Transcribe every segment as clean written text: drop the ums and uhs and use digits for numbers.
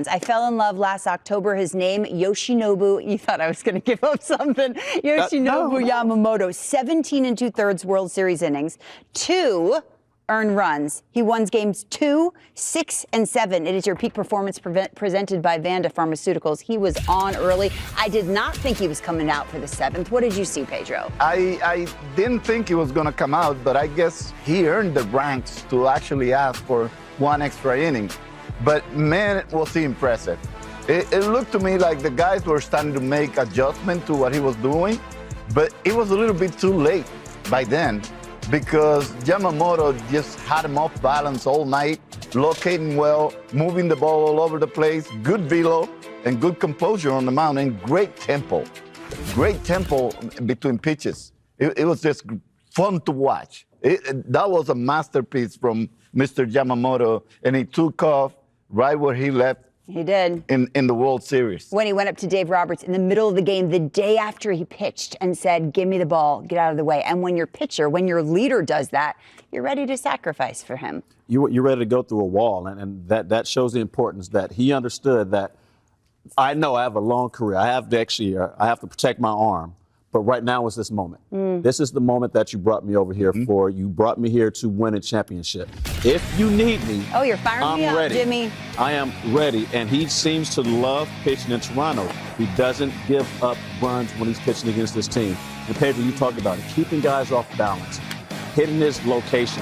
I fell in love last October. His name, Yoshinobu. You thought I was going to give up something. Yoshinobu Yamamoto, 17 2/3 World Series innings, 2 earned runs. He won games 2, 6, and 7. It is your peak performance presented by Vanda Pharmaceuticals. He was on early. I did not think he was coming out for the 7th. What did you see, Pedro? I didn't think he was going to come out, but I guess he earned the ranks to actually ask for 1 extra inning. But man, was he impressive. It looked to me like the guys were starting to make adjustment to what he was doing, but it was a little bit too late by then because Yamamoto just had him off balance all night, locating well, moving the ball all over the place, good velo, and good composure on the mound, and great tempo between pitches. It was just fun to watch. That was a masterpiece from Mr. Yamamoto, and he took off right where he left. He did. In the World Series. When he went up to Dave Roberts in the middle of the game, the day after he pitched and said, give me the ball, get out of the way. And when your pitcher, when your leader does that, you're ready to sacrifice for him. You're ready to go through a wall, and that shows the importance that he understood that I know I have a long career. I have to protect my arm. But right now is this moment. This is the moment that you brought me over here for. You brought me here to win a championship. If you need me, oh, you're firing me up, ready. Jimmy. I am ready. And he seems to love pitching in Toronto. He doesn't give up runs when he's pitching against this team. And Pedro, you talked about it, keeping guys off balance, hitting his location,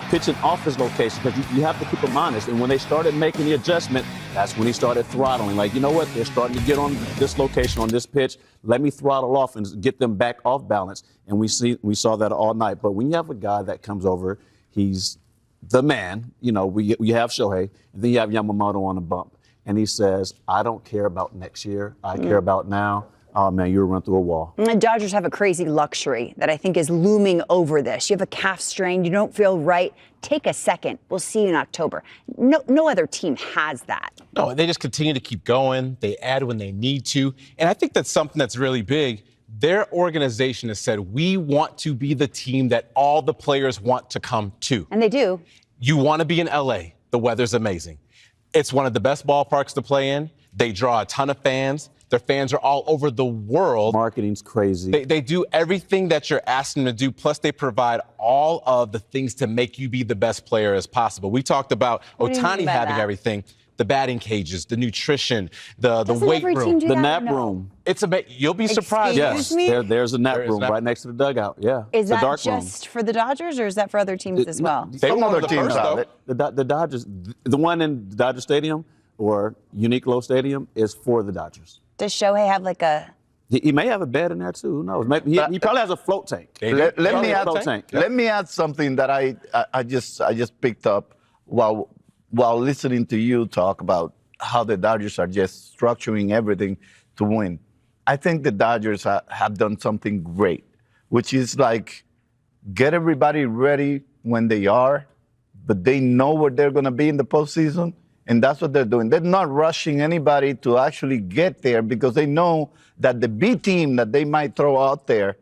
pitching off his location, because you have to keep him honest. And when they started making the adjustment, that's when he started throttling. Like, you know what? They're starting to get on this location, on this pitch. Let me throttle off and get them back off balance. And we saw that all night. But when you have a guy that comes over, he's the man. You know, we have Shohei, and then you have Yamamoto on the bump. And he says, I don't care about next year. I care about now. Oh, man, you'll run through a wall. And the Dodgers have a crazy luxury that I think is looming over this. You have a calf strain. You don't feel right. Take a second. We'll see you in October. No other team has that. No, they just continue to keep going. They add when they need to. And I think that's something that's really big. Their organization has said, we want to be the team that all the players want to come to. And they do. You want to be in L.A. The weather's amazing. It's one of the best ballparks to play in. They draw a ton of fans. Their fans are all over the world. Marketing's crazy. They do everything that you're asking them to do, plus they provide all of the things to make you be the best player as possible. We talked about Ohtani having everything, the batting cages, the nutrition, the weight room, the nap room. It's you'll be surprised. Yes, there's a nap room right next to the dugout. Yeah, is that dark just for the Dodgers, or is that for other teams as well? Some other teams have it. The Dodgers, the one in Dodger Stadium or Uniqlo Stadium is for the Dodgers. Does Shohei have like a... He may have a bed in there, too. Who knows? Maybe he probably has a float tank. Let me add something that I just picked up while listening to you talk about how the Dodgers are just structuring everything to win. I think the Dodgers have done something great, which is like get everybody ready when they are, but they know where they're going to be in the postseason. And that's what they're doing. They're not rushing anybody to actually get there because they know that the B team that they might throw out there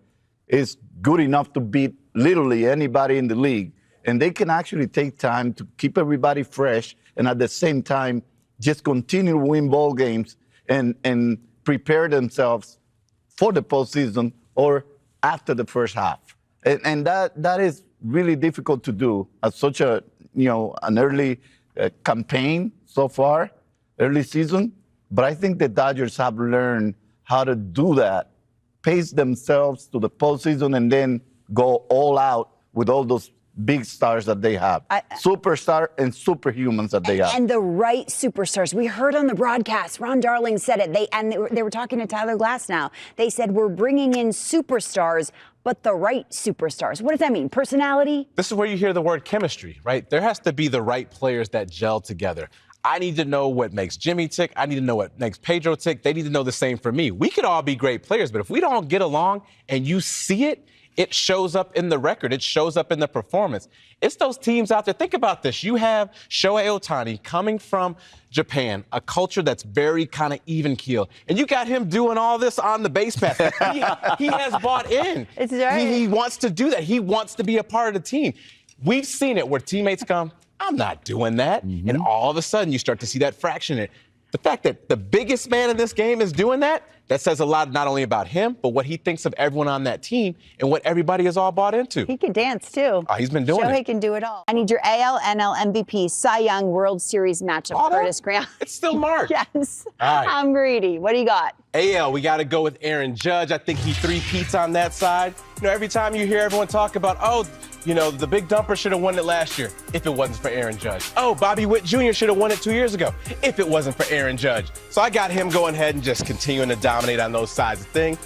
is good enough to beat literally anybody in the league. And they can actually take time to keep everybody fresh and at the same time just continue to win ball games and prepare themselves for the postseason or after the first half. And that is really difficult to do at such a, an early campaign so far, early season. But I think the Dodgers have learned how to do that, pace themselves to the postseason, and then go all out with all those big stars that they have. Superstar and superhumans that they have. And the right superstars. We heard on the broadcast, Ron Darling said it. They were talking to Tyler Glass now. They said, we're bringing in superstars, but the right superstars. What does that mean? Personality? This is where you hear the word chemistry, right? There has to be the right players that gel together. I need to know what makes Jimmy tick. I need to know what makes Pedro tick. They need to know the same for me. We could all be great players, but if we don't get along and you see it, it shows up in the record. It shows up in the performance. It's those teams out there. Think about this. You have Shohei Ohtani coming from Japan, a culture that's very kind of even keel. And you got him doing all this on the base path. He has bought in. It's right. He wants to do that. He wants to be a part of the team. We've seen it where teammates come, I'm not doing that. And all of a sudden you start to see that fraction in it. The fact that the biggest man in this game is doing that says a lot not only about him, but what he thinks of everyone on that team and what everybody is all bought into. He can dance, too. Oh, he's been doing Shohei it. can do it all. I need your AL, NL, MVP, Cy Young, World Series matchup, Curtis Graham. It's still March. Yes. All right. I'm greedy. What do you got? AL, we got to go with Aaron Judge. I think he three-peats on that side. You know, every time you hear everyone talk about, oh, you know, the big dumper should have won it last year if it wasn't for Aaron Judge. Oh, Bobby Witt Jr. should have won it 2 years ago if it wasn't for Aaron Judge. So I got him going ahead and just continuing to dominate on those sides of things.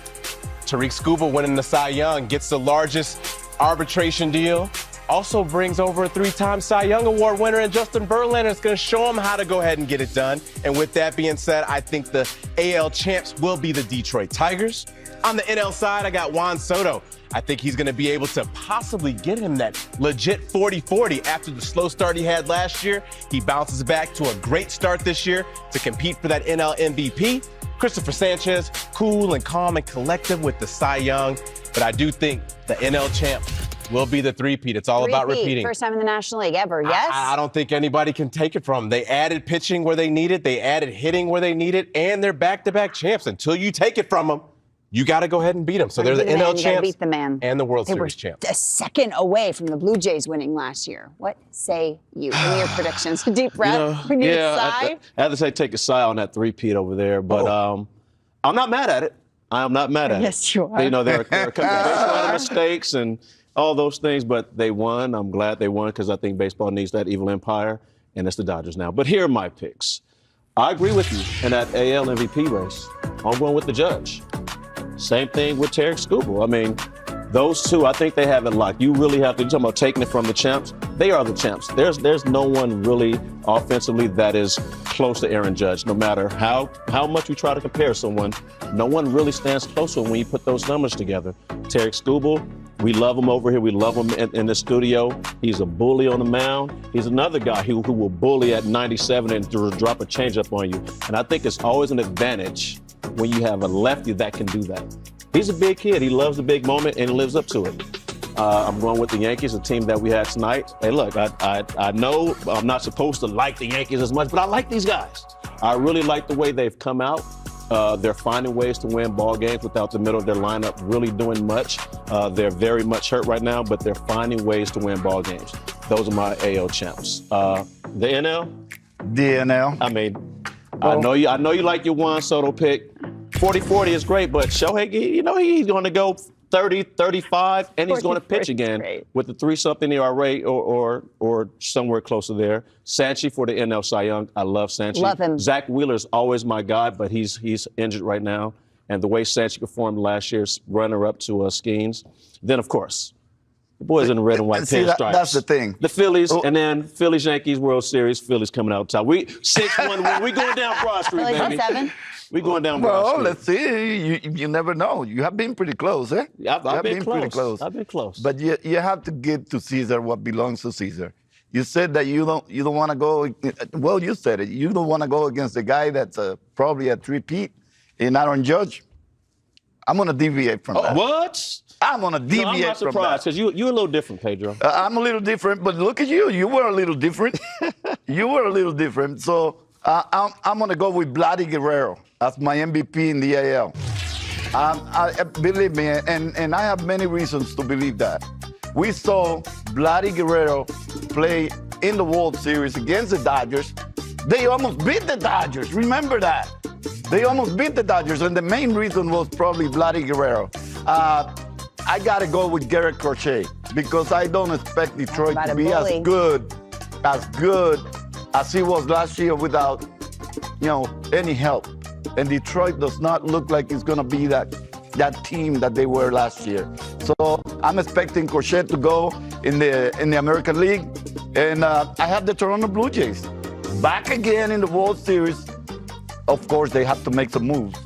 Tariq Skubal winning the Cy Young, gets the largest arbitration deal. Also brings over a 3-time Cy Young Award winner in Justin Verlander. It's going to show him how to go ahead and get it done. And with that being said, I think the AL champs will be the Detroit Tigers. On the NL side, I got Juan Soto. I think he's going to be able to possibly get him that legit 40-40 after the slow start he had last year. He bounces back to a great start this year to compete for that NL MVP. Christopher Sanchez, cool and calm and collective with the Cy Young. But I do think the NL champ will be the three-peat. It's all about repeating. First time in the National League ever, yes? I don't think anybody can take it from them. They added pitching where they need it. They added hitting where they need it. And they're back-to-back champs. Until you take it from them, you got to go ahead and beat them. So they're the NL champs beat the man. and the World They Series were champs. a second away from the Blue Jays winning last year. What say you? Give me your predictions. Deep breath. We need a sigh. I have to say take a sigh on that three-peat over there. But I'm not mad at it. I am not mad at it. Yes, you are. You know, there are a couple of baseball mistakes and all those things, but they won. I'm glad they won because I think baseball needs that evil empire, and it's the Dodgers now. But here are my picks. I agree with you in that AL MVP race. I'm going with the Judge. Same thing with Tariq Skubal. I mean, those two, I think they have it locked. You really have to, you're talking about taking it from the champs. They are the champs. There's no one really offensively that is close to Aaron Judge. No matter how much we try to compare someone, no one really stands close to him when you put those numbers together. Tariq Skubal, we love him over here. We love him in the studio. He's a bully on the mound. He's another guy who will bully at 97 and drop a changeup on you. And I think it's always an advantage when you have a lefty that can do that. He's a big kid. He loves the big moment and lives up to it. I'm going with the Yankees, a team that we had tonight. Hey, look, I know I'm not supposed to like the Yankees as much, but I like these guys. I really like the way they've come out. They're finding ways to win ball games without the middle of their lineup really doing much. They're very much hurt right now, but they're finding ways to win ball games. Those are my AL champs. The NL? DNL. I mean, I know you like your Juan Soto pick. 40-40 is great, but Shohei, you know, he's going to go 30, 35, and he's going to pitch again with the 3-something ERA or somewhere close to there. Sanchi for the NL Cy Young. I love Sanchi. Love him. Zach Wheeler's always my guy, but he's injured right now. And the way Sanchi performed last year's runner-up to Skeens. Then, of course, the boys in the red and white pinstripes. That's the thing. The Phillies, and then Phillies-Yankees World Series. Phillies coming out top. We 6-1. We going down Broad Street, baby. 7. We going down Broad Street. Well, let's see. You never know. You have been pretty close, eh? I've been close. Pretty close. I've been close. But you have to give to Caesar what belongs to Caesar. You said that you don't want to go. Well, you said it. You don't want to go against the guy that's probably a three-peat in Aaron Judge. I'm gonna deviate from that. What? I'm gonna deviate I'm not from surprised that. because you're a little different, Pedro. I'm a little different, but look at you. You were a little different. You were a little different. So I'm gonna go with Vladdy Guerrero as my MVP in the AL. Believe me, and I have many reasons to believe that. We saw Vladdy Guerrero play in the World Series against the Dodgers. They almost beat the Dodgers. Remember that. They almost beat the Dodgers, and the main reason was probably Vladdy Guerrero. I got to go with Garrett Crochet because I don't expect Detroit to be as good as he was last year without, any help. And Detroit does not look like it's going to be that team that they were last year. So I'm expecting Crochet to go in the American League. And I have the Toronto Blue Jays back again in the World Series. Of course, they have to make some moves.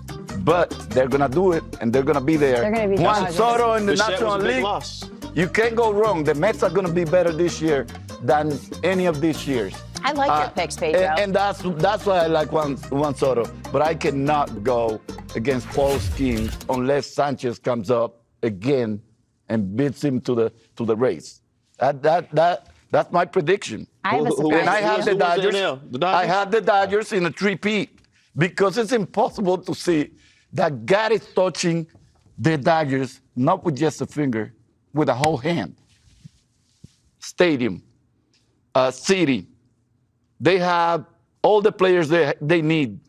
But they're going to do it, and they're going to be there. They're going to be Juan Soto in the Bichette National was a big League. loss. You can't go wrong. The Mets are going to be better this year than any of these years. I like your picks, Pedro. And that's why I like Juan Soto. But I cannot go against Paul Skeens unless Sanchez comes up again and beats him to the race. That's my prediction. I have a surprise. And I have the Dodgers. I have the Dodgers in a three-peat. because it's impossible to see that God is touching the Dodgers, not with just a finger, with a whole hand. Stadium, city, they have all the players they need.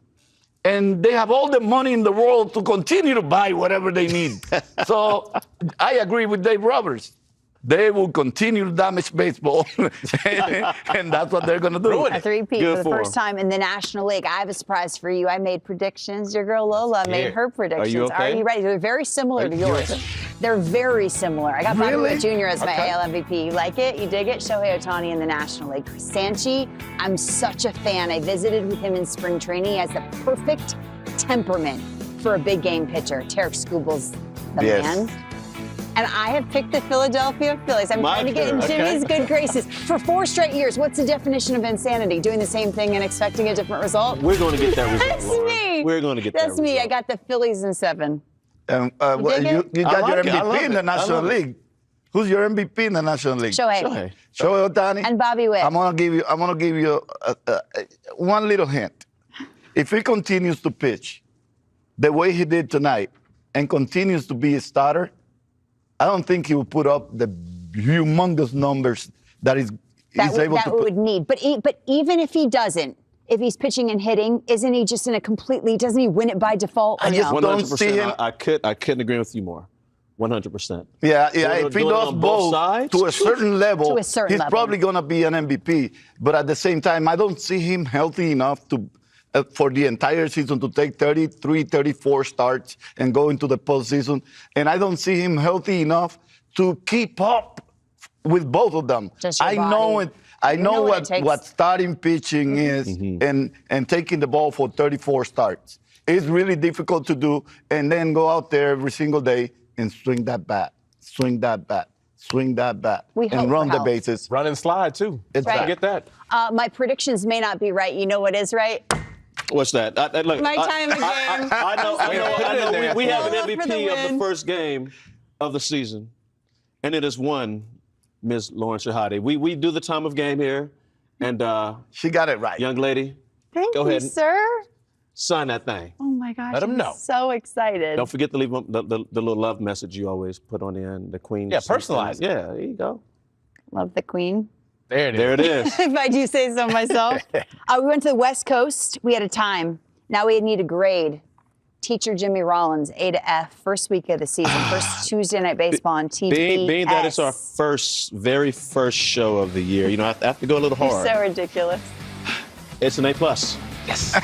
And they have all the money in the world to continue to buy whatever they need. So I agree with Dave Roberts. They will continue to damage baseball, and that's what they're going to do. A three-peat for the first time in the National League. I have a surprise for you. I made predictions. Your girl Lola made her predictions. Are you okay? Are you ready? They're very similar to yours. They're very similar. I got Bobby Witt Jr. as my AL MVP. You like it? You dig it? Shohei Ohtani in the National League. Sanchi, I'm such a fan. I visited with him in spring training. He has the perfect temperament for a big game pitcher. Tarek Skubal's the man. And I have picked the Philadelphia Phillies. I'm trying to get in Jimmy's good graces. For 4 straight years, what's the definition of insanity? Doing the same thing and expecting a different result? We're going to get that result. That's Laura. me. We're going to get that result. That's me. I got the Phillies in 7. You got your MVP in the National League. League. Who's your MVP in the National League? Shohei. Shohei Ohtani. And Bobby Witt. I'm gonna give you one little hint. If he continues to pitch the way he did tonight and continues to be a starter, I don't think he will put up the humongous numbers that he's able to put. Would need. But even if he doesn't, if he's pitching and hitting, isn't he just in a completely? Doesn't he win it by default? I just don't see him. I couldn't agree with you more. 100%. Yeah. If he does both sides, to a certain level, he's probably going to be an MVP. But at the same time, I don't see him healthy enough to for the entire season to take 33, 34 starts and go into the postseason. And I don't see him healthy enough to keep up with both of them. I know what starting pitching is and taking the ball for 34 starts. It's really difficult to do, and then go out there every single day and swing that bat, swing that bat, swing that bat, and run the bases. Run and slide, too. Exactly. Get that. My predictions may not be right. You know what is right? What's that? Look, My time of game. I know. We have an MVP of the first game of the season, and it is one, Ms. Lauren Shahade. We do the time of game here, and she got it right. Young lady, Thank go you, ahead, sir. Sign that thing. Oh my gosh! Let him know. So excited. Don't forget to leave the little love message you always put on the end. The Queen. Yeah, personalize. Yeah, there you go. Love the Queen. There it is. There it is. If I do say so myself. We went to the West Coast. We had a time. Now we need a grade. Teacher Jimmy Rollins, A to F, first week of the season, first Tuesday Night Baseball on TV. Being that it's our very first show of the year, I have to go a little hard. You're so ridiculous. It's an A+. Yes.